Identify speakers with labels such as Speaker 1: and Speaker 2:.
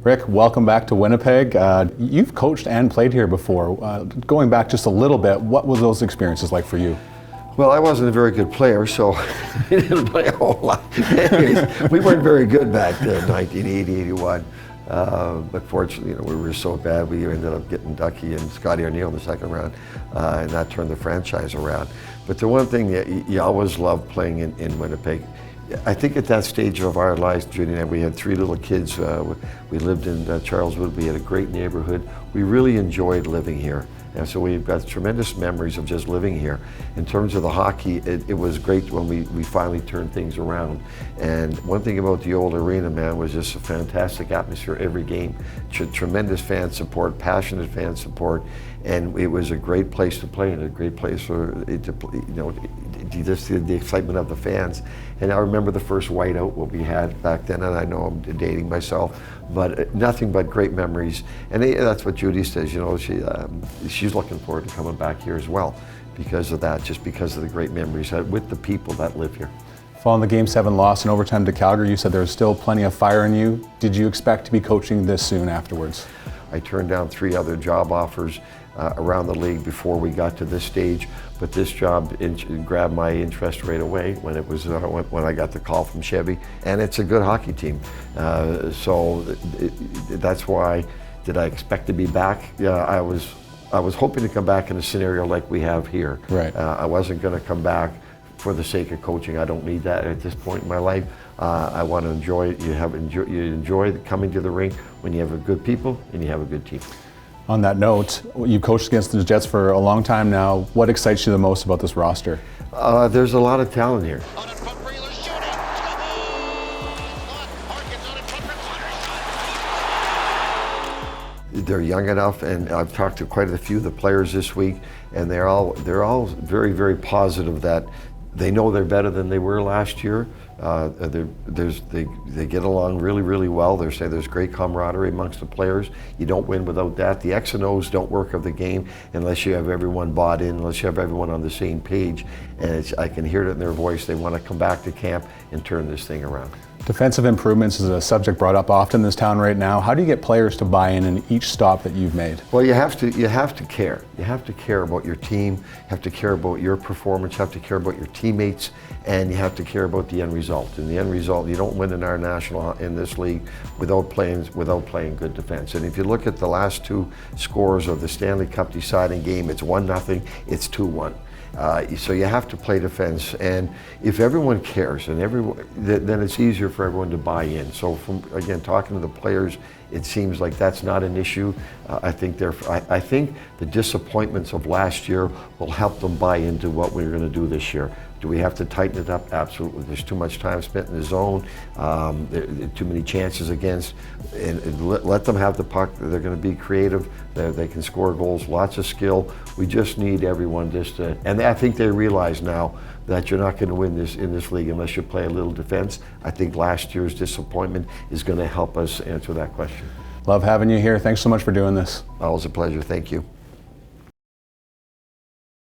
Speaker 1: Rick, welcome back to Winnipeg. You've coached and played here before. Going back just a little bit, what was those experiences like for you?
Speaker 2: Well, I wasn't a very good player, so I didn't play a whole lot. Anyways, we weren't very good back then, 1980, 81. But fortunately, we were so bad, we ended up getting Ducky and Scotty O'Neill in the second round, and that turned the franchise around. But the one thing that you always loved playing in Winnipeg, I think at that stage of our lives, Judy and I, we had 3 little kids. We lived in Charleswood. We had a great neighborhood. We really enjoyed living here. And so we've got tremendous memories of just living here. In terms of the hockey, it was great when we finally turned things around. And one thing about the old arena, man, was just a fantastic atmosphere every game. Tremendous fan support, passionate fan support, and it was a great place to play and a great place for it to, just the excitement of the fans. And I remember the first whiteout, what we had back then, and I know I'm dating myself, but nothing but great memories. And that's what Judy says, she's looking forward to coming back here as well because of that, just because of the great memories with the people that live here.
Speaker 1: Following the Game 7 loss in overtime to Calgary, you said there was still plenty of fire in you. Did you expect to be coaching this soon afterwards?
Speaker 2: I turned down 3 other job offers around the league before we got to this stage, but this job grabbed my interest right away when it was when I got the call from Chevy, and it's a good hockey team. So that's why. Did I expect to be back? Yeah, I was hoping to come back in a scenario like we have here.
Speaker 1: Right.
Speaker 2: I wasn't going to come back for the sake of coaching. I don't need that at this point in my life. I want to enjoy it. You enjoy coming to the rink when you have a good people and you have a good team.
Speaker 1: On that note, you coached against the Jets for a long time now. What excites you the most about this roster?
Speaker 2: There's a lot of talent here. They're young enough, and I've talked to quite a few of the players this week, and they're all very, very positive that they know they're better than they were last year. They get along really, really well. They say there's great camaraderie amongst the players. You don't win without that. The X and O's don't work of the game unless you have everyone bought in, unless you have everyone on the same page. And I can hear it in their voice. They want to come back to camp and turn this thing around.
Speaker 1: Defensive improvements is a subject brought up often in this town right now. How do you get players to buy in each stop that you've made?
Speaker 2: Well, you have to care. You have to care about your team. You have to care about your performance. You have to care about your teammates, and you have to care about the end result. And the end result, you don't win in our national in this league without playing good defense. And if you look at the last 2 scores of the Stanley Cup deciding game, it's 1-0. It's 2-1. So you have to play defense, and if everyone cares, and then it's easier for everyone to buy in. So from again talking to the players, it seems like that's not an issue. I think the disappointments of last year will help them buy into what we're going to do this year. Do we have to tighten it up? Absolutely. There's too much time spent in the zone, too many chances against, and let them have the puck. They're going to be creative. They can score goals, lots of skill. We just need everyone and I think they realize now that you're not going to win in this league unless you play a little defense. I think last year's disappointment is going to help us answer that question.
Speaker 1: Love having you here. Thanks so much for doing this.
Speaker 2: Always a pleasure. Thank you.